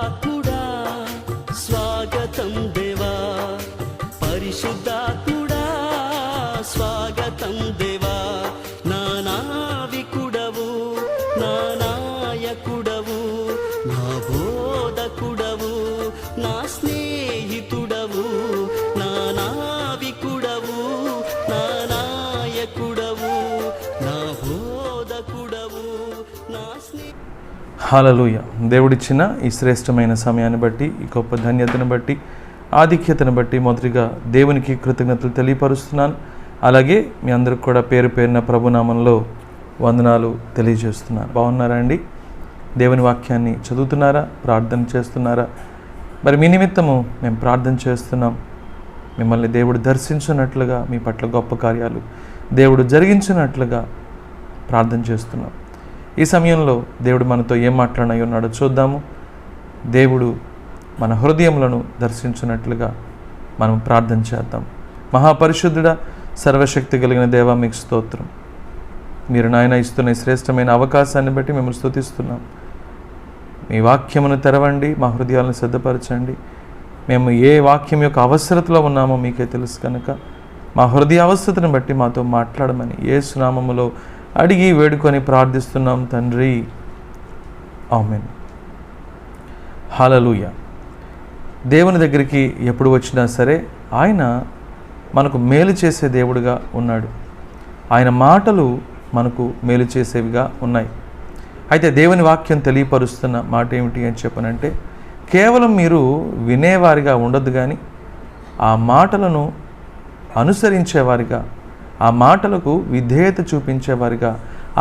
ఆత్ముడా స్వాగతం దేవా, పరిశుద్ధాత్ముడా స్వాగతం దేవా, నా నావికుడవు, నా నాయకుడవు, నా బోధకుడవు, నా స్నేహితుడవు, నా నావికుడవు, నా నాయకుడవు, నా బోధకుడవు, నా హల్లెలూయా. దేవుడిచ్చిన ఈ శ్రేష్టమైన సమయాన్ని బట్టి, ఈ గొప్ప ధన్యతను బట్టి, ఆధిక్యతను బట్టి మొదటిగా దేవునికి కృతజ్ఞతలు తెలియపరుస్తున్నాను. అలాగే మీ అందరికి కూడా పేరు పేరున ప్రభునామంలో వందనాలు తెలియజేస్తున్నాను. బాగున్నారా అండి? దేవుని వాక్యాన్ని చదువుతున్నారా? ప్రార్థన చేస్తున్నారా? మరి మీ నిమిత్తము మేము ప్రార్థన చేస్తున్నాం. మిమ్మల్ని దేవుడు దర్శించినట్లుగా, మీ పట్ల గొప్ప కార్యాలు దేవుడు జరిగించినట్లుగా ప్రార్థన చేస్తున్నాం. ఈ సమయంలో దేవుడు మనతో ఏం మాట్లాడనై ఉన్నాడో చూద్దాము. దేవుడు మన హృదయములను దర్శించినట్లుగా మనం ప్రార్థన చేద్దాం. మహాపరిశుద్ధుడా, సర్వశక్తి కలిగిన దేవా, మీకు స్తోత్రం. మీరు నాయన ఇస్తున్న ఈ శ్రేష్టమైన అవకాశాన్ని బట్టి మిమ్మల్ని స్తుతిస్తున్నాం. మీ వాక్యమును తెరవండి, మా హృదయాలను సిద్ధపరచండి. మేము ఏ వాక్యం యొక్క అవసరతలో ఉన్నామో మీకే తెలుసు కనుక మా హృదయ అవసరతను బట్టి మాతో మాట్లాడమని యేసు నామములో అడిగి వేడుకొని ప్రార్థిస్తున్నాం తండ్రి, ఆమేన్. హల్లెలూయా. దేవుని దగ్గరికి ఎప్పుడు వచ్చినా సరే ఆయన మనకు మేలు చేసే దేవుడిగా ఉన్నాడు. ఆయన మాటలు మనకు మేలు చేసేవిగా ఉన్నాయి. అయితే దేవుని వాక్యం తెలియపరుస్తున్న మాట ఏమిటి అని చెప్పనంటే, కేవలం మీరు వినేవారిగా ఉండదు కానీ ఆ మాటలను అనుసరించేవారిగా, ఆ మాటలకు విధేయత చూపించేవారిగా,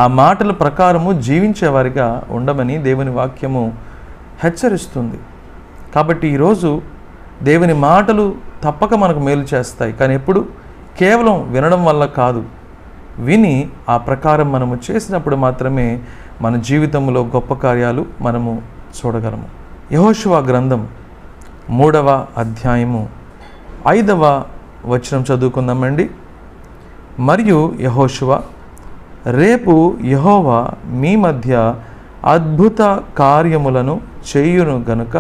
ఆ మాటల ప్రకారము జీవించేవారిగా ఉండమని దేవుని వాక్యము హెచ్చరిస్తుంది. కాబట్టి ఈరోజు దేవుని మాటలు తప్పక మనకు మేలు చేస్తాయి. కానీ ఎప్పుడు కేవలం వినడం వల్ల కాదు, విని ఆ ప్రకారం మనము చేసినప్పుడు మాత్రమే మన జీవితంలో గొప్ప కార్యాలు మనము చూడగలము. యెహోషువ గ్రంథం 3వ అధ్యాయము 5వ వచనం చదువుకుందామండి. మరియు యెహోషువ, రేపు యెహోవా మీ మధ్య అద్భుత కార్యములను చేయును గనుక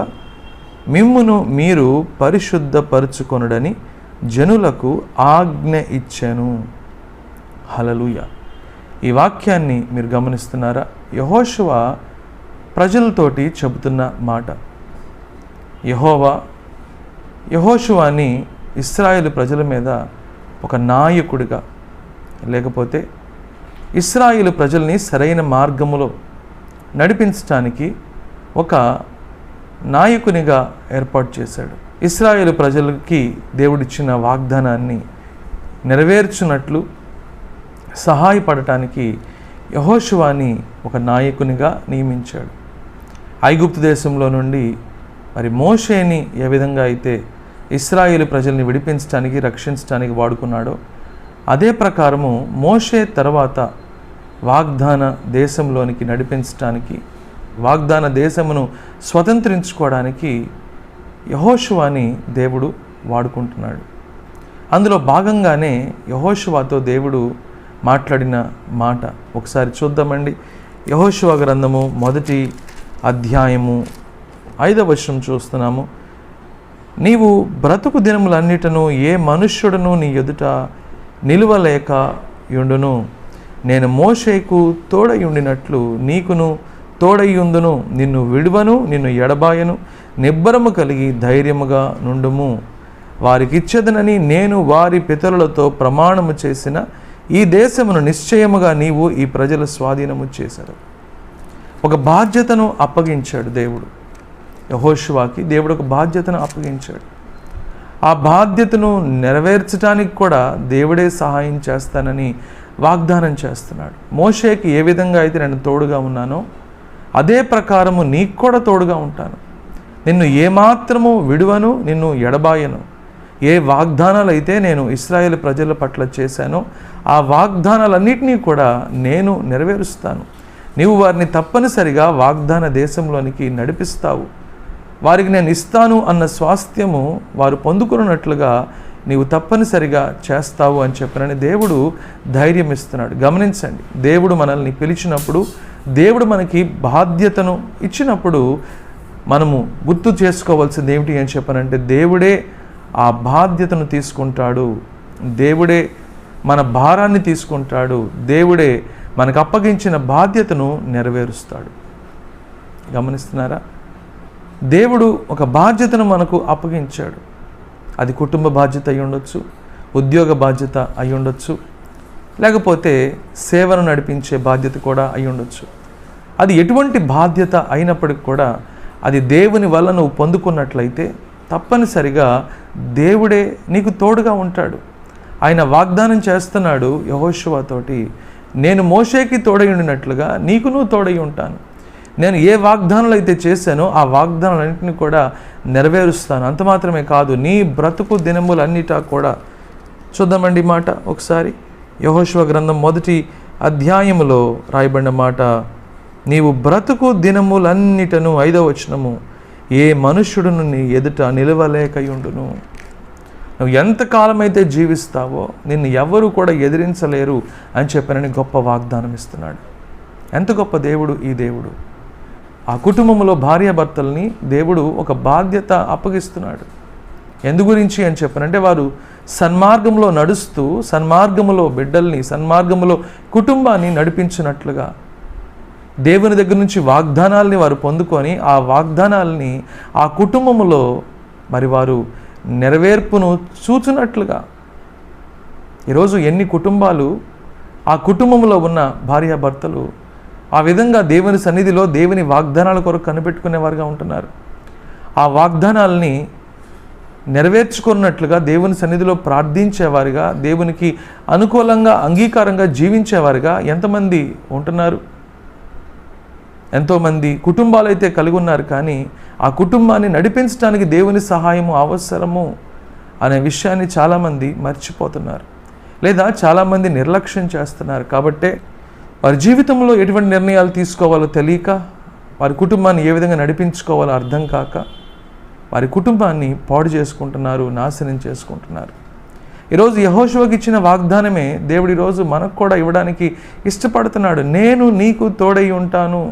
మిమ్మును మీరు పరిశుద్ధపరచుకొనుడని జనులకు ఆజ్ఞ ఇచ్చెను. హల్లెలూయా. ఈ వాక్యాన్ని మీరు గమనిస్తున్నారా? యెహోషువ ప్రజలతోటి చెబుతున్న మాట. యెహోషువని ఇశ్రాయేలు ప్రజల మీద ఒక నాయకుడిగా, లేకపోతే ఇశ్రాయేలు ప్రజల్ని సరైన మార్గములో నడిపించడానికి ఒక నాయకునిగా ఏర్పాటు చేశాడు. ఇశ్రాయేలు ప్రజలకి దేవుడిచ్చిన వాగ్దానాన్ని నెరవేర్చున్నట్లు సహాయపడటానికి యెహోషువని ఒక నాయకునిగా నియమించాడు. ఐగుప్తు దేశంలో నుండి మరి మోషేని ఏ విధంగా అయితే ఇశ్రాయేలు ప్రజల్ని విడిపించడానికి, రక్షించడానికి వాడుకున్నాడో, అదే ప్రకారము మోషే తర్వాత వాగ్దాన దేశంలోనికి నడిపించడానికి, వాగ్దాన దేశమును స్వతంత్రించుకోవడానికి యెహోషువని దేవుడు వాడుకుంటున్నాడు. అందులో భాగంగానే యెహోషువతో దేవుడు మాట్లాడిన మాట ఒకసారి చూద్దామండి. యెహోషువ గ్రంథము 1వ అధ్యాయము 5వ వచనం చూస్తున్నాము. నీవు బ్రతుకు దినములన్నిటను ఏ మనుష్యుడను నీ ఎదుట నిలువలేక యుండును. నేను మోషేకు తోడయుండినట్లు నీకును తోడయుందును. నిన్ను విడువను, నిన్ను ఎడబాయను. నిబ్బరము కలిగి ధైర్యముగా నుండుము. వారికిచ్చేదనని నేను వారి పితరులతో ప్రమాణము చేసిన ఈ దేశమును నిశ్చయముగా నీవు ఈ ప్రజల స్వాధీనము చేశారు. ఒక బాధ్యతను అప్పగించాడు దేవుడు. యెహోషువకి దేవుడు ఒక బాధ్యతను అప్పగించాడు. ఆ బాధ్యతను నెరవేర్చడానికి కూడా దేవుడే సహాయం చేస్తానని వాగ్దానం చేస్తున్నాడు. మోషేకి ఏ విధంగా అయితే నేను తోడుగా ఉన్నానో అదే ప్రకారము నీకు కూడా తోడుగా ఉంటాను. నిన్ను ఏమాత్రము విడువను, నిన్ను ఎడబాయను. ఏ వాగ్దానాలు అయితే నేను ఇశ్రాయేలు ప్రజల పట్ల చేశానో ఆ వాగ్దానాలన్నింటినీ కూడా నేను నెరవేరుస్తాను. నీవు వారిని తప్పనిసరిగా వాగ్దాన దేశంలోనికి నడిపిస్తావు. వారికి నేను ఇస్తాను అన్న స్వాస్థ్యము వారు పొందుకున్నట్లుగా నీవు తప్పనిసరిగా చేస్తావు అని చెప్పనని దేవుడు ధైర్యం ఇస్తున్నాడు. గమనించండి, దేవుడు మనల్ని పిలిచినప్పుడు, దేవుడు మనకి బాధ్యతను ఇచ్చినప్పుడు మనము గుర్తు చేసుకోవాల్సింది ఏమిటి అని చెప్పానంటే, దేవుడే ఆ బాధ్యతను తీసుకుంటాడు, దేవుడే మన భారాన్ని తీసుకుంటాడు, దేవుడే మనకు అప్పగించిన బాధ్యతను నెరవేరుస్తాడు. గమనిస్తున్నారా? దేవుడు ఒక బాధ్యతను మనకు అప్పగించాడు. అది కుటుంబ బాధ్యత అయి ఉండొచ్చు, ఉద్యోగ బాధ్యత అయి ఉండొచ్చు, లేకపోతే సేవను నడిపించే బాధ్యత కూడా అయి ఉండొచ్చు. అది ఎటువంటి బాధ్యత అయినప్పటికి కూడా అది దేవుని వల్ల నువ్వు పొందుకున్నట్లయితే తప్పనిసరిగా దేవుడే నీకు తోడుగా ఉంటాడు. ఆయన వాగ్దానం చేస్తున్నాడు యెహోషువతోటి, నేను మోషేకి తోడై ఉండినట్లుగా నీకు నువ్వు తోడై ఉంటాను. నేను ఏ వాగ్దానాలు అయితే చేశానో ఆ వాగ్దానాలన్నింటినీ కూడా నెరవేరుస్తాను. అంత మాత్రమే కాదు, నీ బ్రతుకు దినములన్నిటా కూడా. చూద్దామండి మాట ఒకసారి. యెహోషువ గ్రంథం 1వ అధ్యాయములో రాయబడిన మాట, నీవు బ్రతుకు దినములన్నిటను 5వ వచనము, ఏ మనుష్యుడును నీ ఎదుట నిలవలేకయుండును. నువ్వు ఎంతకాలమైతే జీవిస్తావో నిన్ను ఎవరు కూడా ఎదిరించలేరు అని చెప్పనని గొప్ప వాగ్దానం ఇస్తున్నాడు. ఎంత గొప్ప దేవుడు ఈ దేవుడు! ఆ కుటుంబంలో భార్యాభర్తల్ని దేవుడు ఒక బాధ్యత అప్పగిస్తున్నాడు. ఎందు గురించి అని చెప్పనంటే, వారు సన్మార్గంలో నడుస్తూ సన్మార్గములో బిడ్డల్ని, సన్మార్గములో కుటుంబాన్ని నడిపించినట్లుగా దేవుని దగ్గర నుంచి వాగ్దానాల్ని వారు పొందుకొని ఆ వాగ్దానాల్ని ఆ కుటుంబములో మరి వారు నెరవేర్పును చూచున్నట్లుగా. ఈరోజు ఎన్ని కుటుంబాలు, ఆ కుటుంబంలో ఉన్న భార్యాభర్తలు ఆ విధంగా దేవుని సన్నిధిలో దేవుని వాగ్దానాల కొరకు కనిపెట్టుకునేవారుగా ఉంటున్నారు. ఆ వాగ్దానాల్ని నెరవేర్చుకున్నట్లుగా దేవుని సన్నిధిలో ప్రార్థించేవారుగా, దేవునికి అనుకూలంగా అంగీకారంగా జీవించేవారుగా ఎంతమంది ఉంటున్నారు? ఎంతోమంది కుటుంబాలు అయితే కలిగి ఉన్నారు, కానీ ఆ కుటుంబాన్ని నడిపించడానికి దేవుని సహాయము అవసరము అనే విషయాన్ని చాలామంది మర్చిపోతున్నారు, లేదా చాలామంది నిర్లక్ష్యం చేస్తున్నారు. కాబట్టే వారి జీవితంలో ఎటువంటి నిర్ణయాలు తీసుకోవాలో తెలియక, వారి కుటుంబాన్ని ఏ విధంగా నడిపించుకోవాలో అర్థం కాక వారి కుటుంబాన్ని పాడు చేసుకుంటున్నారు, నాశనం చేసుకుంటున్నారు. ఈరోజు యెహోషువకి ఇచ్చిన వాగ్దానమే దేవుడు ఈరోజు మనకు కూడా ఇవ్వడానికి ఇష్టపడుతున్నాడు. నేను నీకు తోడై ఉంటాను,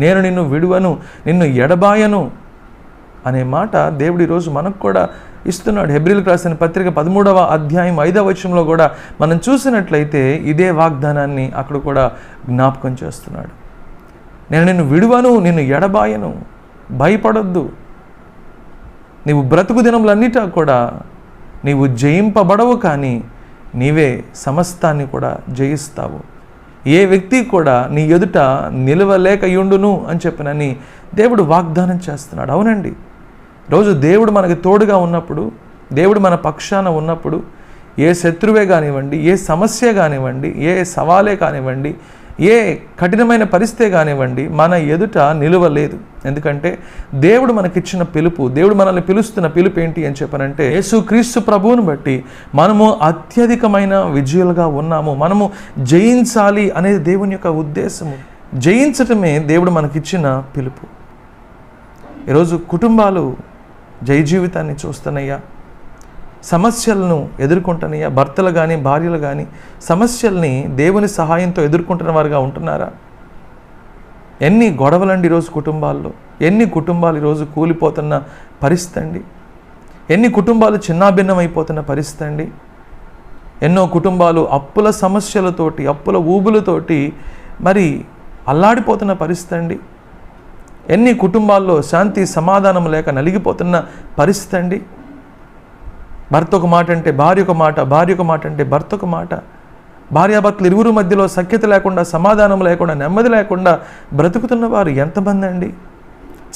నేను నిన్ను విడువను, నిన్ను ఎడబాయను అనే మాట దేవుడు ఈరోజు మనకు కూడా ఇస్తున్నాడు. హెబ్రీయులకు రాసిన పత్రిక 13వ అధ్యాయం 5వ వచనంలో కూడా మనం చూసినట్లయితే ఇదే వాగ్దానాన్ని అక్కడ కూడా జ్ఞాపకం చేస్తున్నాడు. నేను నిన్ను విడువను, నిన్ను ఎడబాయను, భయపడొద్దు. నీవు బ్రతుకు దినములన్నిటా కూడా నీవు జయింపబడవు, కానీ నీవే సమస్తాన్ని కూడా జయిస్తావు. ఏ వ్యక్తి కూడా నీ ఎదుట నిలవలేకయుండును అని చెప్పినని దేవుడు వాగ్దానం చేస్తున్నాడు. అవునండి, రోజు దేవుడు మనకి తోడుగా ఉన్నప్పుడు, దేవుడు మన పక్షాన ఉన్నప్పుడు, ఏ శత్రువే కానివ్వండి, ఏ సమస్య కానివ్వండి, ఏ సవాలే కానివ్వండి, ఏ కఠినమైన పరిస్థితే కానివ్వండి మన ఎదుట నిలువలేదు. ఎందుకంటే దేవుడు మనకిచ్చిన పిలుపు, దేవుడు మనల్ని పిలుస్తున్న పిలుపు ఏంటి అని చెప్పనంటే, యేసుక్రీస్తు ప్రభువును బట్టి మనము అత్యధికమైన విజయాలుగా ఉన్నాము. మనము జయించాలి అనేది దేవుని యొక్క ఉద్దేశము. జయించటమే దేవుడు మనకిచ్చిన పిలుపు. ఈరోజు కుటుంబాలు జయ జీవితాన్ని చూస్తున్నాయా? సమస్యలను ఎదుర్కొంటున్నాయా? భర్తలు కానీ భార్యలు కానీ సమస్యల్ని దేవుని సహాయంతో ఎదుర్కొంటున్న వారుగా ఉంటున్నారా? ఎన్ని గొడవలండి ఈరోజు కుటుంబాల్లో, ఎన్ని కుటుంబాలు ఈరోజు కూలిపోతున్న పరిస్థితి అండి, ఎన్ని కుటుంబాలు చిన్నాభిన్నమైపోతున్న పరిస్థితి అండి. ఎన్నో కుటుంబాలు అప్పుల సమస్యలతోటి, అప్పుల ఊబులతోటి మరి అల్లాడిపోతున్న పరిస్థితి అండి. ఎన్ని కుటుంబాల్లో శాంతి సమాధానం లేక నలిగిపోతున్న పరిస్థితి అండి. భర్త ఒక మాట అంటే భార్య ఒక మాట, భార్య ఒక మాట అంటే భర్త ఒక మాట. భార్యాభర్తలు ఇరువురు మధ్యలో సఖ్యత లేకుండా, సమాధానం లేకుండా, నెమ్మది లేకుండా బ్రతుకుతున్న వారు ఎంతమంది అండి?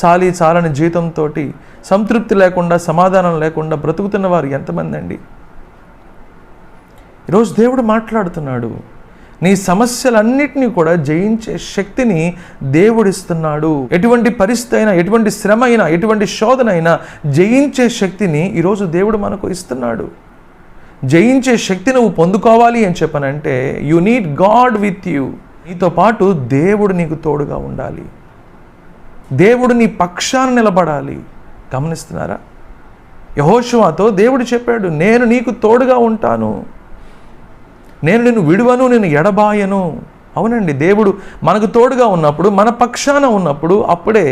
చాలని జీతంతో సంతృప్తి లేకుండా, సమాధానం లేకుండా బ్రతుకుతున్న వారు ఎంతమంది అండి? ఈరోజు దేవుడు మాట్లాడుతున్నాడు, నీ సమస్యలన్నిటినీ కూడా జయించే శక్తిని దేవుడిస్తున్నాడు. ఎటువంటి పరిస్థితి అయినా, ఎటువంటి శ్రమ అయినా, ఎటువంటి శోధన అయినా జయించే శక్తిని ఈరోజు దేవుడు మనకు ఇస్తున్నాడు. జయించే శక్తి నువ్వు పొందుకోవాలి అని చెప్పనంటే you need God with you. నీతో పాటు దేవుడు నీకు తోడుగా ఉండాలి, దేవుడు నీ పక్షాన నిలబడాలి. గమనిస్తున్నారా? యెహోషువతో దేవుడు చెప్పాడు, నేను నీకు తోడుగా ఉంటాను, నేను నిన్ను విడువను, నిన్ను ఎడబాయను. అవునండి, దేవుడు మనకు తోడుగా ఉన్నప్పుడు, మన పక్షాన ఉన్నప్పుడు అప్పుడే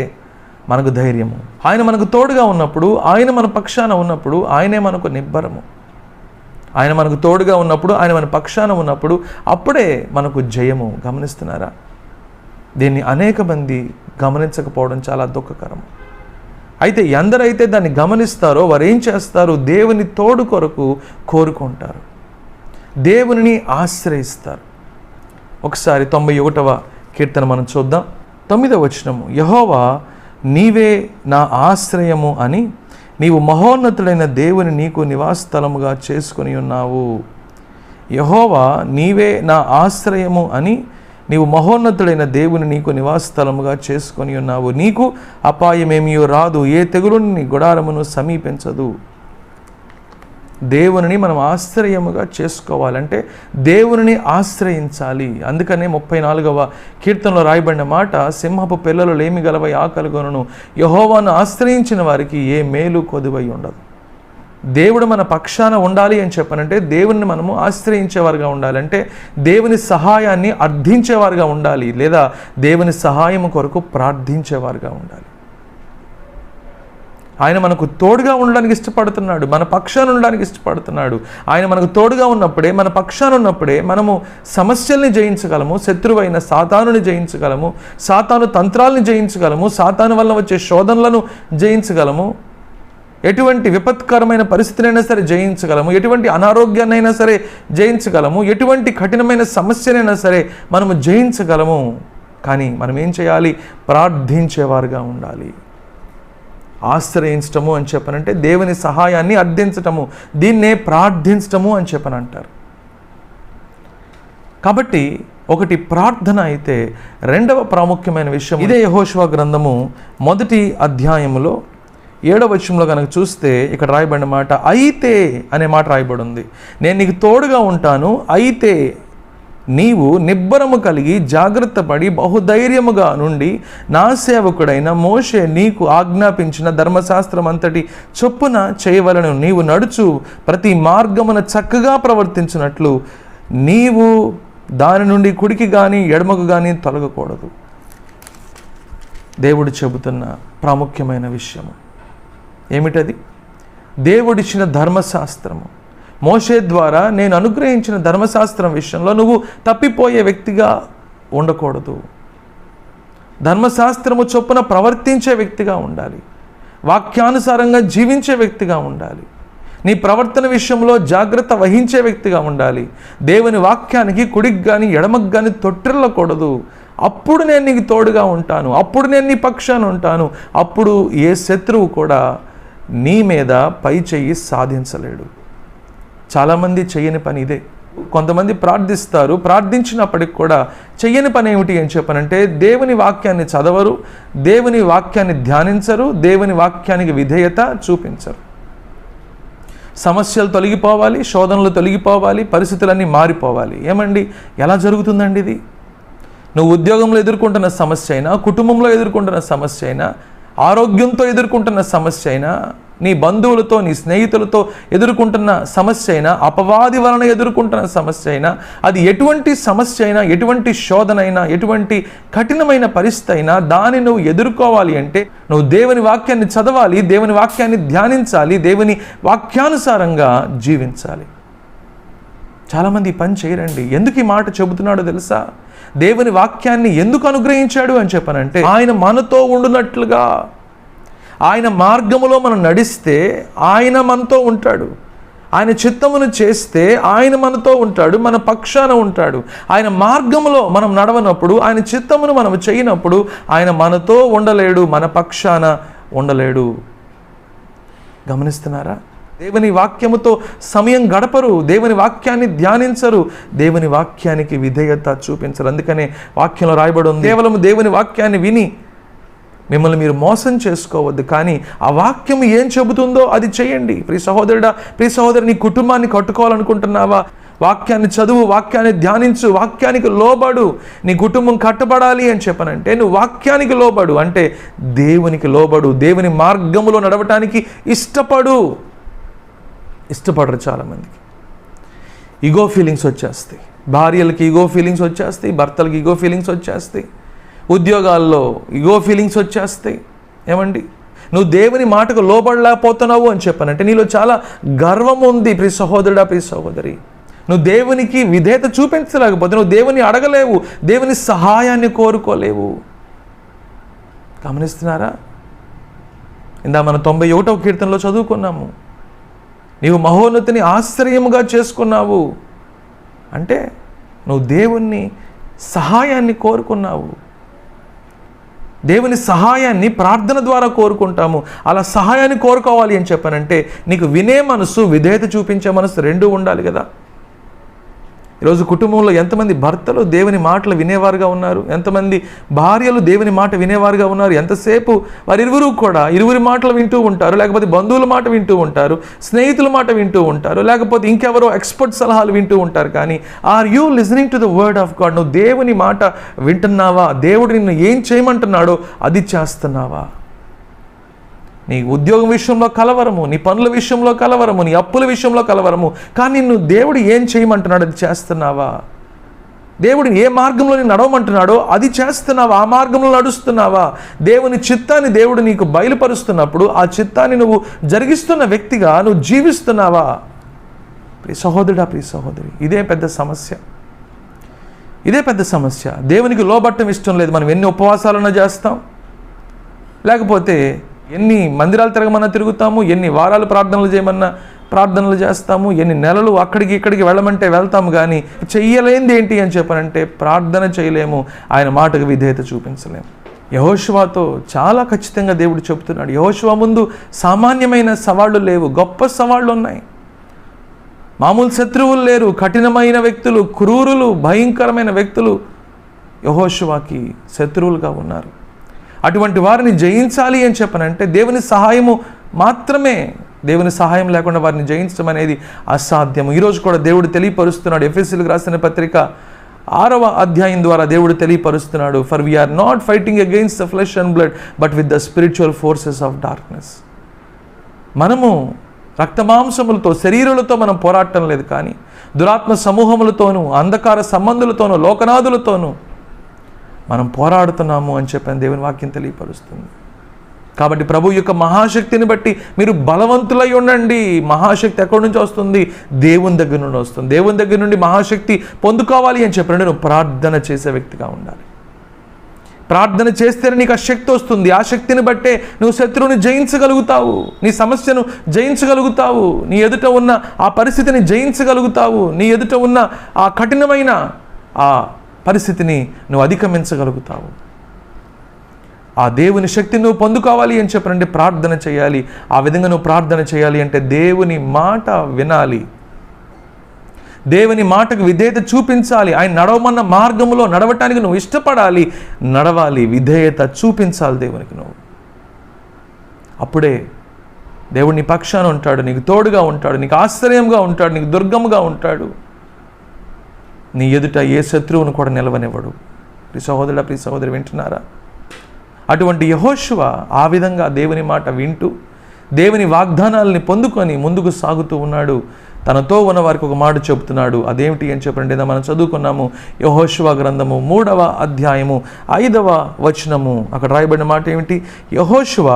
మనకు ధైర్యము. ఆయన మనకు తోడుగా ఉన్నప్పుడు, ఆయన మన పక్షాన ఉన్నప్పుడు ఆయనే మనకు నిబ్బరము. ఆయన మనకు తోడుగా ఉన్నప్పుడు, ఆయన మన పక్షాన ఉన్నప్పుడు అప్పుడే మనకు జయము. గమనిస్తున్నారా? దీన్ని అనేక మంది గమనించకపోవడం చాలా దుఃఖకరం. అయితే ఎందరైతే దాన్ని గమనిస్తారో వారు ఏం చేస్తారు? దేవుని తోడు కొరకు కోరుకుంటారు, దేవునిని ఆశ్రయిస్తారు. ఒకసారి 91వ కీర్తన మనం చూద్దాం. 9వ వచనము, యెహోవా నీవే నా ఆశ్రయము అని నీవు మహోన్నతుడైన దేవుని నీకు నివాసస్థలముగా చేసుకొని ఉన్నావు. యెహోవా నీవే నా ఆశ్రయము అని నీవు మహోన్నతుడైన దేవుని నీకు నివాసస్థలముగా చేసుకొని ఉన్నావు. నీకు అపాయమేమియో రాదు, ఏ తెగులు నీ గుడారమును సమీపించదు. దేవునిని మనం ఆశ్రయముగా చేసుకోవాలంటే దేవునిని ఆశ్రయించాలి. అందుకనే 34వ కీర్తనలో రాయబడిన మాట, సింహపు పిల్లలు లేమి గలవై ఆకలిగొనును, యెహోవాను ఆశ్రయించిన వారికి ఏ మేలు కొదువై ఉండదు. దేవుడు మన పక్షాన ఉండాలి అని చెప్పనంటే దేవుని మనము ఆశ్రయించేవారుగా ఉండాలంటే దేవుని సహాయాన్ని అర్థించేవారుగా ఉండాలి, లేదా దేవుని సహాయం కొరకు ప్రార్థించేవారుగా ఉండాలి. ఆయన మనకు తోడుగా ఉండడానికి ఇష్టపడుతున్నాడు, మన పక్షాన ఉండడానికి ఇష్టపడుతున్నాడు. ఆయన మనకు తోడుగా ఉన్నప్పుడే, మన పక్షాన ఉన్నప్పుడే మనము సమస్యల్ని జయించగలము, శత్రువైన సాతానుని జయించగలము, సాతాను తంత్రాలను జయించగలము, సాతాను వల్ల వచ్చే శోధనలను జయించగలము, ఎటువంటి విపత్కరమైన పరిస్థితినైనా సరే జయించగలము, ఎటువంటి అనారోగ్యాన్నైనా సరే జయించగలము, ఎటువంటి కఠినమైన సమస్యనైనా సరే మనము జయించగలము. కానీ మనం ఏం చేయాలి? ప్రార్థించేవారుగా ఉండాలి. ఆశ్రయించటము అని చెప్పనంటే దేవుని సహాయాన్ని అర్థించటము, దీన్నే ప్రార్థించటము అని చెప్పనంటారు. కాబట్టి ఒకటి ప్రార్థన అయితే, రెండవ ప్రాముఖ్యమైన విషయం ఇదే యెహోషువ గ్రంథము 1వ అధ్యాయములో 7వ వచనంలో కనుక చూస్తే ఇక్కడ రాయబడిన మాట అయితే అనే మాట రాయబడి ఉంది. నేను నీకు తోడుగా ఉంటాను, అయితే నీవు నిబ్బరము కలిగి జాగ్రత్త పడి బహుధైర్యముగా నుండి నా సేవకుడైన మోషే నీకు ఆజ్ఞాపించిన ధర్మశాస్త్రం అంతటి చొప్పున చేయవలను. నీవు నడుచు ప్రతి మార్గమున చక్కగా ప్రవర్తించినట్లు నీవు దాని నుండి కుడికి కానీ ఎడమకు కానీ తొలగకూడదు. దేవుడు చెబుతున్న ప్రాముఖ్యమైన విషయము ఏమిటది? దేవుడిచ్చిన ధర్మశాస్త్రము, మోషే ద్వారా నేను అనుగ్రహించిన ధర్మశాస్త్రం విషయంలో నువ్వు తప్పిపోయే వ్యక్తిగా ఉండకూడదు. ధర్మశాస్త్రము చొప్పున ప్రవర్తించే వ్యక్తిగా ఉండాలి, వాక్యానుసారంగా జీవించే వ్యక్తిగా ఉండాలి, నీ ప్రవర్తన విషయంలో జాగ్రత్త వహించే వ్యక్తిగా ఉండాలి. దేవుని వాక్యానికి కుడికి కానీ ఎడమకు కానీ తొట్టిల్లకూడదు. అప్పుడు నేను నీకు తోడుగా ఉంటాను, అప్పుడు నేను నీ పక్షాన ఉంటాను, అప్పుడు ఏ శత్రువు కూడా నీ మీద పై చెయ్యి సాధించలేడు. చాలామంది చెయ్యని పని ఇదే. కొంతమంది ప్రార్థిస్తారు, ప్రార్థించినప్పటికి కూడా చెయ్యని పని ఏమిటి అని చెప్పనంటే దేవుని వాక్యాన్ని చదవరు, దేవుని వాక్యాన్ని ధ్యానించరు, దేవుని వాక్యానికి విధేయత చూపించరు. సమస్యలు తొలగిపోవాలి, శోధనలు తొలగిపోవాలి, పరిస్థితులన్నీ మారిపోవాలి. ఏమండి, ఎలా జరుగుతుందండి ఇది? నువ్వు ఉద్యోగంలో ఎదుర్కొంటున్న సమస్య అయినా, కుటుంబంలో ఎదుర్కొంటున్న సమస్య అయినా, ఆరోగ్యంతో ఎదుర్కొంటున్న సమస్య అయినా, నీ బంధువులతో నీ స్నేహితులతో ఎదుర్కొంటున్న సమస్య అయినా, అపవాది వలన ఎదుర్కొంటున్న సమస్య అయినా, అది ఎటువంటి సమస్య అయినా, ఎటువంటి శోధన అయినా, ఎటువంటి కఠినమైన పరిస్థితి అయినా, దాన్ని నువ్వు ఎదుర్కోవాలి అంటే నువ్వు దేవుని వాక్యాన్ని చదవాలి, దేవుని వాక్యాన్ని ధ్యానించాలి, దేవుని వాక్యానుసారంగా జీవించాలి. చాలామంది ఈ పని చేయరండి. ఎందుకు ఈ మాట చెబుతున్నాడో తెలుసా? దేవుని వాక్యాన్ని ఎందుకు అనుగ్రహించాడు అని చెప్పనంటే ఆయన మనతో ఉండునట్లుగా, ఆయన మార్గములో మనం నడిస్తే ఆయన మనతో ఉంటాడు, ఆయన చిత్తమును చేస్తే ఆయన మనతో ఉంటాడు, మన పక్షాన ఉంటాడు. ఆయన మార్గములో మనం నడవనప్పుడు, ఆయన చిత్తమును మనం చేయనప్పుడు ఆయన మనతో ఉండలేడు, మన పక్షాన ఉండలేడు. గమనిస్తున్నారా? దేవుని వాక్యముతో సమయం గడపరు, దేవుని వాక్యాన్ని ధ్యానించరు, దేవుని వాక్యానికి విధేయత చూపించరు. అందుకనే వాక్యంలో రాయబడి ఉంది, కేవలం దేవుని వాక్యాన్ని విని మిమ్మల్ని మీరు మోసం చేసుకోవద్దు, కానీ ఆ వాక్యం ఏం చెబుతుందో అది చేయండి. ప్రియ సహోదరుడా, ప్రియ సహోదరి, నీ కుటుంబాన్ని కట్టుకోవాలనుకుంటున్నావా? వాక్యాన్ని చదువు, వాక్యాన్ని ధ్యానించు, వాక్యానికి లోబడు. నీ కుటుంబం కట్టబడాలి అని చెప్పనంటే నువ్వు వాక్యానికి లోబడు, అంటే దేవునికి లోబడు, దేవుని మార్గములో నడవటానికి ఇష్టపడరు చాలామందికి. ఈగో ఫీలింగ్స్ వచ్చేస్తాయి, భార్యలకి ఈగో ఫీలింగ్స్ వచ్చేస్తాయి, భర్తలకి ఈగో ఫీలింగ్స్ వచ్చేస్తాయి, ఉద్యోగాల్లో ఈగో ఫీలింగ్స్ వచ్చేస్తాయి. ఏమండి, నువ్వు దేవుని మాటకు లోబడలేకపోతున్నావు అని చెప్పానంటే నీలో చాలా గర్వం ఉంది. ప్రియ సహోదరుడా, ప్రియ సహోదరి, నువ్వు దేవునికి విధేయత చూపించలేకపోతే, నువ్వు దేవుని అడగలేవు, దేవుని సహాయాన్ని కోరుకోలేవు. గమనిస్తున్నారా? ఇందా మనం 91వ కీర్తనలో చదువుకున్నాము, నీవు మహోన్నతిని ఆశ్రయముగా చేసుకున్నావు అంటే నువ్వు దేవుని సహాయాన్ని కోరుకున్నావు. దేవుని సహాయాన్ని ప్రార్థన ద్వారా కోరుకుంటాము. అలా సహాయాన్ని కోరుకోవాలి అని చెప్పానంటే నీకు వినే మనసు, విధేయత చూపించే మనసు రెండూ ఉండాలి కదా. ఈరోజు కుటుంబంలో ఎంతమంది భర్తలు దేవుని మాటలు వినేవారుగా ఉన్నారు, ఎంతమంది భార్యలు దేవుని మాట వినేవారుగా ఉన్నారు. ఎంతసేపు వారిరువురు కూడా ఇరువురి మాటలు వింటూ ఉంటారు, లేకపోతే బంధువుల మాట వింటూ ఉంటారు, స్నేహితుల మాట వింటూ ఉంటారు, లేకపోతే ఇంకెవరో ఎక్స్పర్ట్ సలహాలు వింటూ ఉంటారు. కానీ are you listening to the word of God? నువ్వు దేవుని మాట వింటున్నావా? దేవుడు నిన్ను ఏం చేయమంటున్నాడో అది చేస్తున్నావా? నీ ఉద్యోగం విషయంలో కలవరము, నీ పనుల విషయంలో కలవరము, నీ అప్పుల విషయంలో కలవరము, కానీ నువ్వు దేవుడు ఏం చేయమంటున్నాడో అది చేస్తున్నావా? దేవుడు ఏ మార్గంలో నేను నడవమంటున్నాడో అది చేస్తున్నావా? ఆ మార్గంలో నడుస్తున్నావా? దేవుని చిత్తాన్ని దేవుడు నీకు బయలుపరుస్తున్నప్పుడు ఆ చిత్తాన్ని నువ్వు జరిగిస్తున్న వ్యక్తిగా నువ్వు జీవిస్తున్నావా? ప్రియ సహోదరుడా, ప్రియ సహోదరి, ఇదే పెద్ద సమస్య. ఇదే పెద్ద సమస్య. దేవునికి లోబట్టం ఇష్టం లేదు. మనం ఎన్ని ఉపవాసాలన్నా చేస్తాం, లేకపోతే ఎన్ని మందిరాలు తిరగమన్నా తిరుగుతాము, ఎన్ని వారాలు ప్రార్థనలు చేయమన్నా ప్రార్థనలు చేస్తాము, ఎన్ని నెలలు అక్కడికి ఇక్కడికి వెళ్ళమంటే వెళ్తాము. కానీ చెయ్యలేంది ఏంటి అని చెప్పనంటే ప్రార్థన చేయలేము, ఆయన మాటకు విధేయత చూపించలేము. యెహోషువతో చాలా ఖచ్చితంగా దేవుడు చెబుతున్నాడు. యెహోషువ ముందు సామాన్యమైన సవాళ్ళు లేవు, గొప్ప సవాళ్ళు ఉన్నాయి. మామూలు శత్రువులు లేరు, కఠినమైన వ్యక్తులు, క్రూరులు, భయంకరమైన వ్యక్తులు యెహోషువకి శత్రువులుగా ఉన్నారు. అటువంటి వారిని జయించాలి అని చెప్పనంటే దేవుని సహాయము మాత్రమే. దేవుని సహాయం లేకుండా వారిని జయించడం అనేది అసాధ్యము. ఈరోజు కూడా దేవుడు తెలియపరుస్తున్నాడు. ఎఫెసీయులకు రాసిన పత్రిక 6వ అధ్యాయం ద్వారా దేవుడు తెలియపరుస్తున్నాడు, for we are not fighting against the flesh and blood but with the spiritual forces of darkness. మనము రక్తమాంసములతో, శరీరులతో మనం పోరాటం లేదు, కానీ దురాత్మ సమూహములతోనూ, అంధకార సంబంధులతోనూ, లోకనాథులతోనూ మనం పోరాడుతున్నాము అని చెప్పని దేవుని వాక్యం తెలియపరుస్తుంది. కాబట్టి ప్రభు యొక్క మహాశక్తిని బట్టి మీరు బలవంతులై ఉండండి. మహాశక్తి ఎక్కడి నుంచి వస్తుంది? దేవుని దగ్గర నుండి వస్తుంది. దేవుని దగ్గర నుండి మహాశక్తి పొందుకోవాలి అని చెప్పండి నువ్వు ప్రార్థన చేసే వ్యక్తిగా ఉండాలి. ప్రార్థన చేస్తేనే నీకు ఆ శక్తి వస్తుంది. ఆ శక్తిని బట్టే నువ్వు శత్రువుని జయించగలుగుతావు, నీ సమస్యను జయించగలుగుతావు, నీ ఎదుట ఉన్న ఆ పరిస్థితిని జయించగలుగుతావు, నీ ఎదుట ఉన్న ఆ కఠినమైన ఆ పరిస్థితిని నువ్వు అధిగమించగలుగుతావు. ఆ దేవుని శక్తిని నువ్వు పొందుకోవాలి అని చెప్పనంటే ప్రార్థన చేయాలి. ఆ విధంగా నువ్వు ప్రార్థన చేయాలి అంటే దేవుని మాట వినాలి, దేవుని మాటకు విధేయత చూపించాలి. ఆయన నడవమన్న మార్గంలో నడవటానికి నువ్వు ఇష్టపడాలి, నడవాలి, విధేయత చూపించాలి దేవునికి. నువ్వు అప్పుడే దేవుడు నీ పక్షాన ఉంటాడు, నీకు తోడుగా ఉంటాడు, నీకు ఆశ్రయంగా ఉంటాడు, నీకు దుర్గముగా ఉంటాడు. నీ ఎదుట ఏ శత్రువును కూడా నిలవనివ్వడు. ప్రియ సహోదరుడా, ప్రియ సహోదరి, వింటున్నారా? అటువంటి యెహోషువ ఆ విధంగా దేవుని మాట వింటూ దేవుని వాగ్దానాలని పొందుకొని ముందుకు సాగుతూ ఉన్నాడు. తనతో ఉన్న వారికి ఒక మాట చెబుతున్నాడు. అదేమిటి అని చెప్పండి, మనం చదువుకున్నాము. యెహోషువ గ్రంథము 3వ అధ్యాయము 5వ వచనము. అక్కడ రాయబడిన మాట ఏమిటి? యెహోషువ,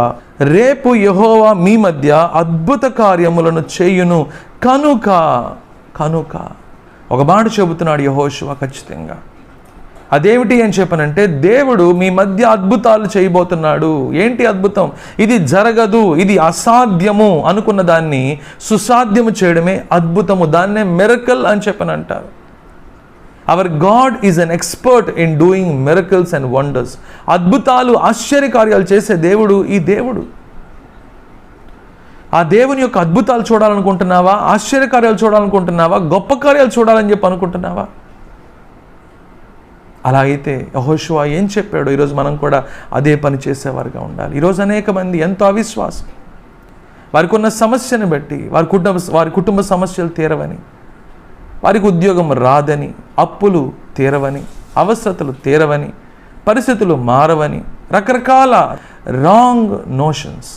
రేపు యెహోవా మీ మధ్య అద్భుత కార్యములను చేయును కనుక. ఒక మాట చెబుతున్నాడు యెహోషువ ఖచ్చితంగా. అదేమిటి అని చెప్పనంటే దేవుడు మీ మధ్య అద్భుతాలు చేయబోతున్నాడు. ఏంటి అద్భుతం? ఇది జరగదు, ఇది అసాధ్యము అనుకున్న దాన్ని సుసాధ్యము చేయడమే అద్భుతము. దాన్నే మిరకల్ అని చెప్పనంటారు. Our God is an expert in doing miracles and wonders. అద్భుతాలు, ఆశ్చర్యకార్యాలు చేసే దేవుడు ఈ దేవుడు. ఆ దేవుని యొక్క అద్భుతాలు చూడాలనుకుంటున్నావా? ఆశ్చర్యకార్యాలు చూడాలనుకుంటున్నావా? గొప్ప కార్యాలు చూడాలని చెప్పి అనుకుంటున్నావా? అలా అయితే యెహోషువ ఏం చెప్పాడో ఈరోజు మనం కూడా అదే పని చేసేవారుగా ఉండాలి. ఈరోజు అనేక మంది ఎంతో అవిశ్వాసం, వారికి ఉన్న సమస్యను బట్టి, వారి కుటుంబ సమస్యలు తీరవని, వారికి ఉద్యోగం రాదని, అప్పులు తీరవని, అవసరతలు తీరవని, పరిస్థితులు మారవని, రకరకాల రాంగ్ నోషన్స్,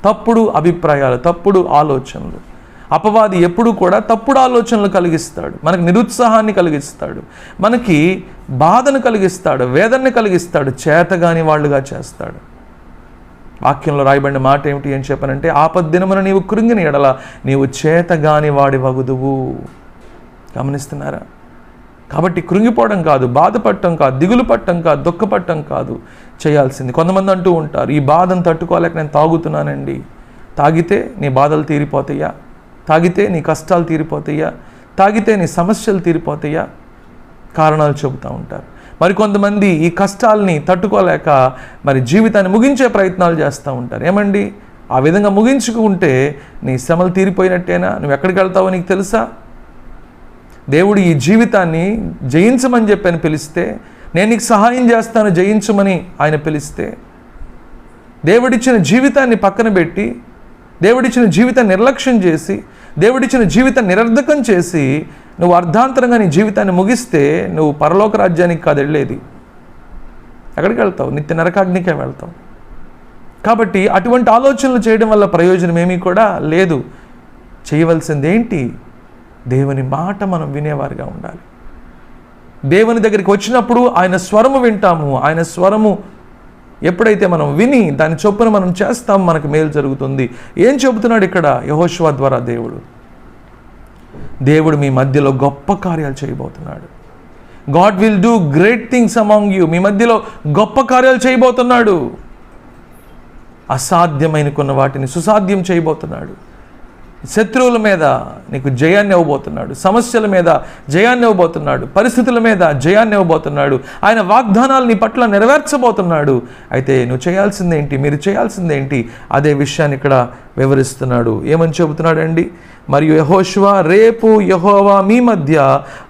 తప్పుడు అభిప్రాయాలు, తప్పుడు ఆలోచనలు. అపవాది ఎప్పుడు కూడా తప్పుడు ఆలోచనలు కలిగిస్తాడు, మనకు నిరుత్సాహాన్ని కలిగిస్తాడు, మనకి బాధను కలిగిస్తాడు, వేదనని కలిగిస్తాడు, చేతగాని వాళ్ళుగా చేస్తాడు. వాక్యంలో రాయబడిన మాట ఏమిటి అని చెప్పనంటే, ఆపద్దినమున నీవు కృంగిన ఎడల నీవు చేతగాని వాడి వగుదువు. గమనిస్తున్నారా? కాబట్టి కృంగిపోవడం కాదు, బాధపడటం కాదు, దిగులు పట్టడం కాదు, దుఃఖపడటం కాదు చేయాల్సింది. కొంతమంది అంటూ ఉంటారు, ఈ బాధను తట్టుకోలేక నేను తాగుతున్నానండి. తాగితే నీ బాధలు తీరిపోతాయా? తాగితే నీ కష్టాలు తీరిపోతాయా? తాగితే నీ సమస్యలు తీరిపోతాయా? కారణాలు చెబుతూ ఉంటారు. మరి కొంతమంది ఈ కష్టాలని తట్టుకోలేక మరి జీవితాన్ని ముగించే ప్రయత్నాలు చేస్తూ ఉంటారు. ఏమండి, ఆ విధంగా ముగించుకుంటే నీ శ్రమలు తీరిపోయినట్టేనా? నువ్వు ఎక్కడికి వెళ్తావో నీకు తెలుసా? దేవుడు ఈ జీవితాన్ని జయించమని చెప్పి అని పిలిస్తే, నేను నీకు సహాయం చేస్తాను జయించమని ఆయన పిలిస్తే, దేవుడిచ్చిన జీవితాన్ని పక్కన పెట్టి, దేవుడిచ్చిన జీవితాన్ని నిర్లక్ష్యం చేసి, దేవుడిచ్చిన జీవితాన్ని నిరర్ధకం చేసి నువ్వు అర్ధాంతరంగా నీ జీవితాన్ని ముగిస్తే నువ్వు పరలోక రాజ్యానికి కాదు వెళ్ళేది. ఎక్కడికి వెళ్తావు? నిత్య నరకాగ్నికే వెళ్తావు. కాబట్టి అటువంటి ఆలోచనలు చేయడం వల్ల ప్రయోజనం ఏమీ కూడా లేదు. చేయవలసింది ఏంటి? దేవుని మాట మనం వినేవారుగా ఉండాలి. దేవుని దగ్గరికి వచ్చినప్పుడు ఆయన స్వరము వింటాము. ఆయన స్వరము ఎప్పుడైతే మనం విని దాని చొప్పున మనం చేస్తాం, మనకు మేలు జరుగుతుంది. ఏం చెబుతున్నాడు ఇక్కడ యెహోషువ ద్వారా? దేవుడు మీ మధ్యలో గొప్ప కార్యాలు చేయబోతున్నాడు. God will do great things among you. మీ మధ్యలో గొప్ప కార్యాలు చేయబోతున్నాడు. అసాధ్యమైన కొన్ని వాటిని సుసాధ్యం చేయబోతున్నాడు. శత్రువుల మీద నీకు జయాన్ని ఇవ్వబోతున్నాడు. సమస్యల మీద జయాన్ని ఇవ్వబోతున్నాడు. పరిస్థితుల మీద జయాన్ని ఇవ్వబోతున్నాడు. ఆయన వాగ్దానాలు నీ పట్ల నెరవేర్చబోతున్నాడు. అయితే నువ్వు చేయాల్సిందేంటి? మీరు చేయాల్సిందేంటి? అదే విషయాన్ని ఇక్కడ వివరిస్తున్నాడు. ఏమని చెబుతున్నాడండి? మరియు యెహోషువ, రేపు యెహోవా మీ మధ్య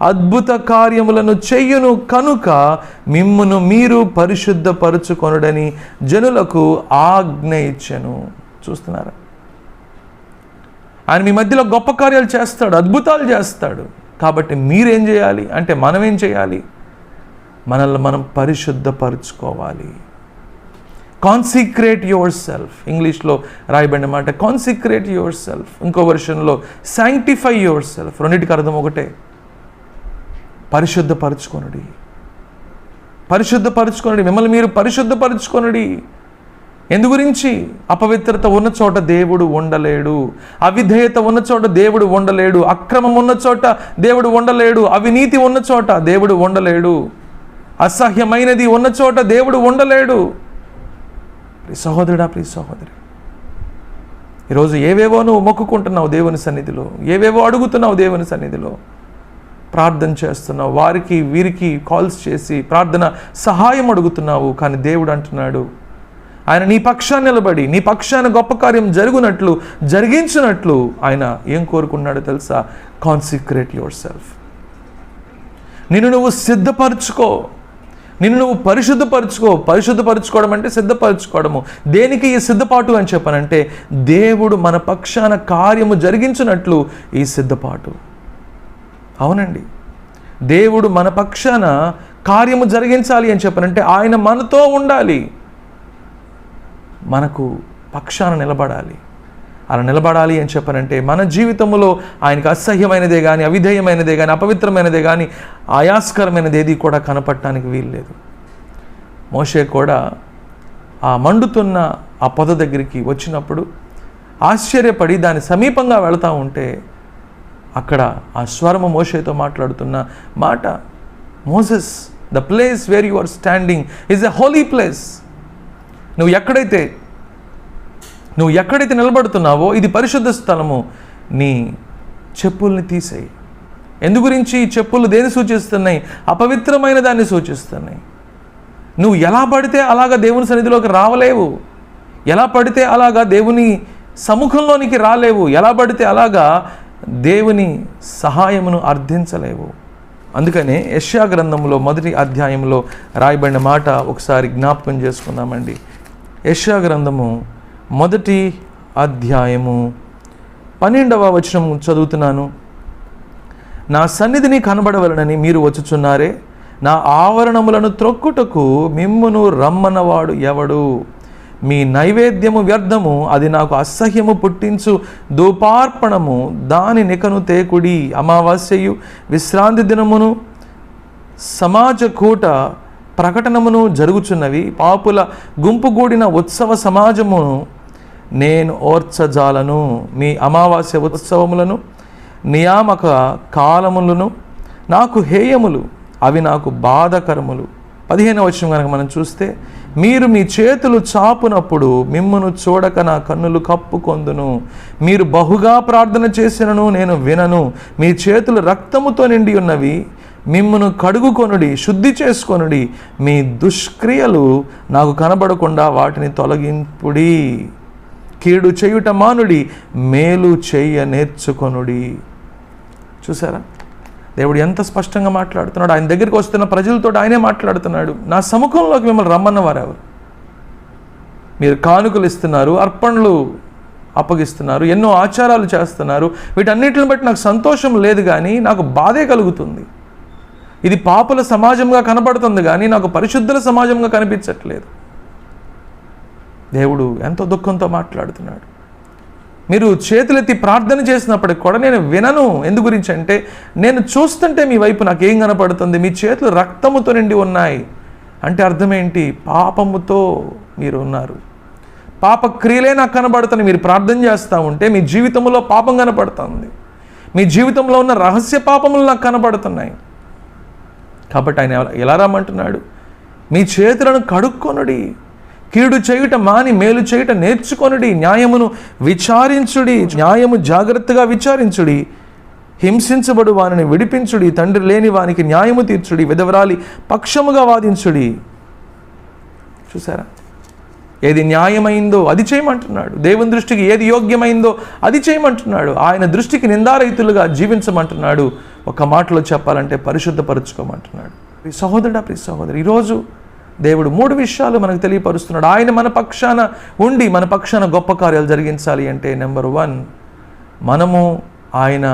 అద్భుత కార్యములను చెయ్యును కనుక మిమ్మును మీరు పరిశుద్ధపరచుకొనుడని జనులకు ఆజ్ఞ ఇచ్చెను. చూస్తున్నారా? ఆయన మీ మధ్యలో గొప్ప కార్యాలు చేస్తాడు, అద్భుతాలు చేస్తాడు. కాబట్టి మీరేం చేయాలి అంటే, మనం ఏం చేయాలి? మనల్ని మనం పరిశుద్ధపరచుకోవాలి. Consecrate your self. ఇంగ్లీష్లో రాయబడిన మాట కాన్సిక్రేట్ యువర్ సెల్ఫ్. ఇంకో వెర్షన్లో శాంక్టిఫై యువర్ సెల్ఫ్. రెండింటికి అర్థం ఒకటే, పరిశుద్ధపరచుకొనుడి. పరిశుద్ధపరచుకొనుడి, మిమ్మల్ని మీరు పరిశుద్ధపరచుకొనుడి. ఎందు గురించి? అపవిత్రత ఉన్న చోట దేవుడు ఉండలేడు. అవిధేయత ఉన్న చోట దేవుడు ఉండలేడు. అక్రమం ఉన్న చోట దేవుడు ఉండలేడు. అవినీతి ఉన్న చోట దేవుడు ఉండలేడు. అసహ్యమైనది ఉన్న చోట దేవుడు ఉండలేడు. ప్రియ సహోదరుడా, ప్రియ సహోదరి, ఈరోజు ఏవేవో నువ్వు మొక్కుకుంటున్నావు దేవుని సన్నిధిలో, ఏవేవో అడుగుతున్నావు దేవుని సన్నిధిలో, ప్రార్థన చేస్తున్నావు, వారికి వీరికి కాల్స్ చేసి ప్రార్థన సహాయం అడుగుతున్నావు. కానీ దేవుడు అంటున్నాడు, ఆయన నీ పక్షాన్ని నిలబడి నీ పక్షాన గొప్ప కార్యం జరుగునట్లు జరిగించినట్లు ఆయన ఏం కోరుకున్నాడో తెలుసా? Consecrate your self. నిన్ను నువ్వు సిద్ధపరచుకో, నిన్ను నువ్వు పరిశుద్ధపరచుకో. పరిశుద్ధపరచుకోవడం అంటే సిద్ధపరచుకోవడము. దేనికి ఈ సిద్ధపాటు అని చెప్పనంటే, దేవుడు మన పక్షాన కార్యము జరిగించినట్లు ఈ సిద్ధపాటు. అవునండి, దేవుడు మన పక్షాన కార్యము జరిగించాలి అని చెప్పనంటే ఆయన మనతో ఉండాలి, మనకు పక్షాన నిలబడాలి. అలా నిలబడాలి అని చెప్పనంటే మన జీవితంలో ఆయనకు అసహ్యమైనదే కానీ, అవిధేయమైనదే కానీ, అపవిత్రమైనదే కానీ, ఆయాస్కరమైనది ఏది కూడా కనపడటానికి వీల్లేదు. మోషే కూడా ఆ మండుతున్న ఆ పొద దగ్గరికి వచ్చినప్పుడు ఆశ్చర్యపడి దాని సమీపంగా వెళతా ఉంటే అక్కడ ఆ స్వరము మోషేతో మాట్లాడుతున్న మాట, Moses, the place where you are standing is a holy place. నువ్వు ఎక్కడైతే నిలబడుతున్నావో ఇది పరిశుద్ధ స్థలము. నీ చెప్పుల్ని తీసేయి. ఎందు గురించి? చెప్పులు దేన్ని సూచిస్తున్నాయి? అపవిత్రమైన దాన్ని సూచిస్తున్నాయి. నువ్వు ఎలా పడితే అలాగా దేవుని సన్నిధిలోకి రావలేవు. ఎలా పడితే అలాగా దేవుని సముఖంలోనికి రాలేవు. ఎలా పడితే అలాగా దేవుని సహాయమును అర్థించలేవు. అందుకనే యెషయా గ్రంథంలో 1వ అధ్యాయంలో రాయబడిన మాట ఒకసారి జ్ఞాపకం చేసుకుందామండి. యెషయా గ్రంథము 1వ అధ్యాయము 12వ వచనం చదువుతున్నాను. నా సన్నిధిని కనబడవలనని మీరు వచ్చుచున్నారే, నా ఆవరణములను త్రొక్కుటకు మిమ్మును రమ్మన్నవాడు ఎవడు? మీ నైవేద్యము వ్యర్థము, అది నాకు అసహ్యము పుట్టించు ధూపార్పణము, దాని నికను తేకుడి. అమావాస్యయు విశ్రాంతి దినమును సమాజ కూట ప్రకటనమును జరుగుచున్నవి, పాపుల గుంపు కూడిన ఉత్సవ సమాజమును నేను ఓర్చజాలను. మీ అమావాస్య ఉత్సవములను నియామక కాలములను నాకు హేయములు, అవి నాకు బాధకరములు. 15వ వచనం కనుక మనం చూస్తే, మీరు మీ చేతులు చాపునప్పుడు మిమ్మును చూడక నా కన్నులు కప్పుకొందును. మీరు బహుగా ప్రార్థన చేసినను నేను వినను. మీ చేతులు రక్తముతో నిండి ఉన్నవి, మిమ్మును కడుగుకొనుడి, శుద్ధి చేసుకొనుడి. మీ దుష్క్రియలు నాకు కనబడకుండా వాటిని తొలగింపుడి. కీడు చేయుట మానుడి, మేలు చేయ నేర్చుకొనుడి. చూసారా, దేవుడు ఎంత స్పష్టంగా మాట్లాడుతున్నాడు. ఆయన దగ్గరికి వస్తున్న ప్రజలతో ఆయనే మాట్లాడుతున్నాడు. నా సముఖంలోకి మిమ్మల్ని రమ్మన్న వారెవరు? మీరు కానుకలు ఇస్తున్నారు, అర్పణలు అప్పగిస్తున్నారు, ఎన్నో ఆచారాలు చేస్తున్నారు. వీటన్నిటిని బట్టి నాకు సంతోషం లేదు, కానీ నాకు బాధే కలుగుతుంది. ఇది పాపుల సమాజంగా కనబడుతుంది, కానీ నాకు పరిశుద్ధుల సమాజంగా కనిపించట్లేదు. దేవుడు ఎంతో దుఃఖంతో మాట్లాడుతున్నాడు. మీరు చేతులెత్తి ప్రార్థన చేసినప్పటికి కూడా నేను వినను. ఎందు గురించి అంటే, నేను చూస్తుంటే మీ వైపు నాకేం కనపడుతుంది? మీ చేతులు రక్తముతో నిండి ఉన్నాయి అంటే అర్థం ఏంటి? పాపముతో మీరు ఉన్నారు. పాప క్రియలే నాకు కనబడుతున్నాయి. మీరు ప్రార్థన చేస్తూ ఉంటే మీ జీవితంలో పాపం కనపడుతుంది. మీ జీవితంలో ఉన్న రహస్య పాపములు నాకు కనబడుతున్నాయి. కాబట్టి ఆయన ఎలా రమ్మంటున్నాడు? మీ చేతులను కడుక్కొనుడి, కీడు చేయుట మాని మేలు చేయుట నేర్చుకొనుడి. న్యాయమును విచారించుడి, న్యాయము జాగ్రత్తగా విచారించుడి. హింసించబడు వానిని విడిపించుడి, తండ్రి లేని వానికి న్యాయము తీర్చుడి, విధవరాలి పక్షముగా వాదించుడి. చూసారా, ఏది న్యాయమైందో అది చేయమంటున్నాడు. దేవుని దృష్టికి ఏది యోగ్యమైందో అది చేయమంటున్నాడు. ఆయన దృష్టికి నిందారహితులుగా జీవించమంటున్నాడు. ఒక మాటలో చెప్పాలంటే పరిశుద్ధపరచుకోమంటున్నాడు. ప్రియ సహోదరుడా, ప్రియ సహోదరి, ఈరోజు దేవుడు 3 విషయాలు మనకు తెలియపరుస్తున్నాడు. ఆయన మన పక్షాన ఉండి మన పక్షాన గొప్ప కార్యాలు జరిగించాలి అంటే, నెంబర్ 1, మనము ఆయన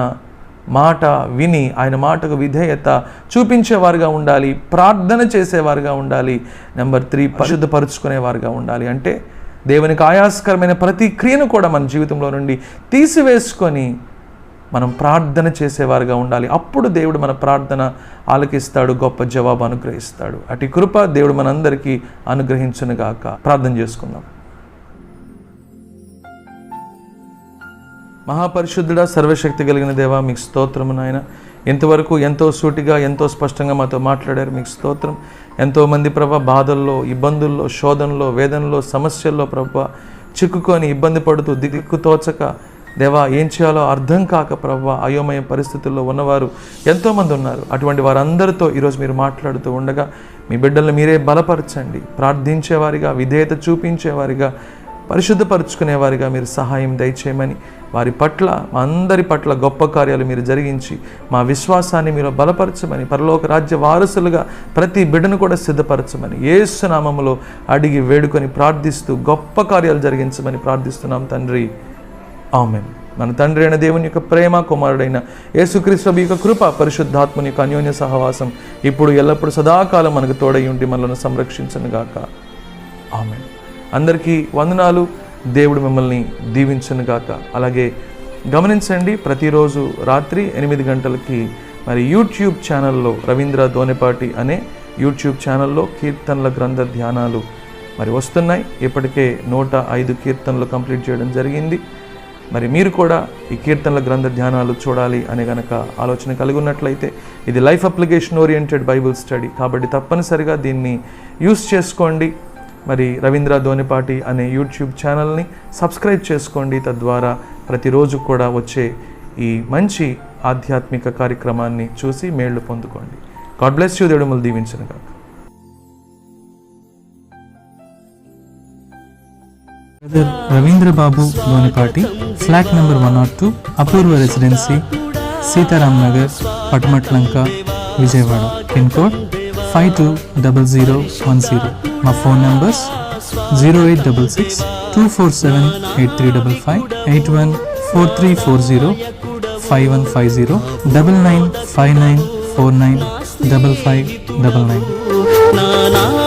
మాట విని ఆయన మాటకు విధేయత చూపించేవారుగా ఉండాలి, ప్రార్థన చేసేవారుగా ఉండాలి. నెంబర్ 3, పరిశుద్ధపరుచుకునేవారుగా ఉండాలి. అంటే దేవునికి ఆయాస్కరమైన ప్రతి క్రియను కూడా మన జీవితంలో నుండి తీసివేసుకొని మనం ప్రార్థన చేసేవారుగా ఉండాలి. అప్పుడు దేవుడు మన ప్రార్థన ఆలకిస్తాడు, గొప్ప జవాబు అనుగ్రహిస్తాడు. అటు కృప దేవుడు మనందరికీ అనుగ్రహించునుగాక. ప్రార్థన చేసుకుందాం. మహాపరిశుద్ధుడా, సర్వశక్తి కలిగిన దేవా, మీకు స్తోత్రము నాయన. ఇంతవరకు ఎంతో సూటిగా ఎంతో స్పష్టంగా మాతో మాట్లాడారు, మీకు స్తోత్రం. ఎంతోమంది ప్రభా బాధల్లో, ఇబ్బందుల్లో, శోధనలో, వేదనలో, సమస్యల్లో ప్రభా చిక్కుకొని ఇబ్బంది పడుతూ దిక్కు తోచక దేవా ఏం చేయాలో అర్థం కాక ప్రభా అయోమయ పరిస్థితుల్లో ఉన్నవారు ఎంతోమంది ఉన్నారు. అటువంటి వారందరితో ఈరోజు మీరు మాట్లాడుతూ ఉండగా మీ బిడ్డలను మీరే బలపరచండి. ప్రార్థించేవారిగా, విధేయత చూపించేవారిగా, పరిశుద్ధపరుచుకునేవారిగా మీరు సహాయం దయచేయమని, వారి పట్ల, మా అందరి పట్ల గొప్ప కార్యాలు మీరు జరిగించి మా విశ్వాసాన్ని మీరు బలపరచమని, పరలోక రాజ్య వారసులుగా ప్రతి బిడ్డను కూడా సిద్ధపరచమని యేసు నామములో అడిగి వేడుకొని ప్రార్థిస్తూ గొప్ప కార్యాలు జరిగించమని ప్రార్థిస్తున్నాం తండ్రి. ఆమేన్. మన తండ్రి అయిన దేవుని యొక్క ప్రేమ, కుమారుడైన యేసుక్రీస్తు యొక్క కృప, పరిశుద్ధాత్మని యొక్క అన్యోన్య సహవాసం ఇప్పుడు ఎల్లప్పుడూ సదాకాలం మనకు తోడై ఉండి మనల్ని సంరక్షించునుగాక. ఆమేన్. అందరికీ వందనాలు. దేవుడు మిమ్మల్ని దీవించునుగాక. అలాగే గమనించండి, ప్రతిరోజు రాత్రి 8 గంటలకి మరి యూట్యూబ్ ఛానల్లో రవీంద్ర దోనెపాటి అనే యూట్యూబ్ ఛానల్లో కీర్తనల గ్రంథ ధ్యానాలు మరి వస్తున్నాయి. ఇప్పటికే 105 కీర్తనలు కంప్లీట్ చేయడం జరిగింది. మరి మీరు కూడా ఈ కీర్తనల గ్రంథ ధ్యానాలు చూడాలి అనే గనక ఆలోచన కలిగి ఉన్నట్లయితే, ఇది life application oriented Bible study కాబట్టి తప్పనిసరిగా దీన్ని యూస్ చేసుకోండి. మరి రవీంద్ర దోనెపాటి అనే యూట్యూబ్ ఛానల్ని సబ్స్క్రైబ్ చేసుకోండి. తద్వారా ప్రతిరోజు కూడా వచ్చే ఈ మంచి ఆధ్యాత్మిక కార్యక్రమాన్ని చూసి మేళ్లు పొందుకోండి. God bless you. దేవుడు మిమ్మల్ని దీవించునుగాక. Ravindra Babu Donipati, flat number 102, Apoorva residency, Sitaram Nagar, Patamatlanka, Vijayawada. Pin code 520010. మా ఫోన్ నంబర్స్ 0866 247 8355, 814340 5150, 9959495599.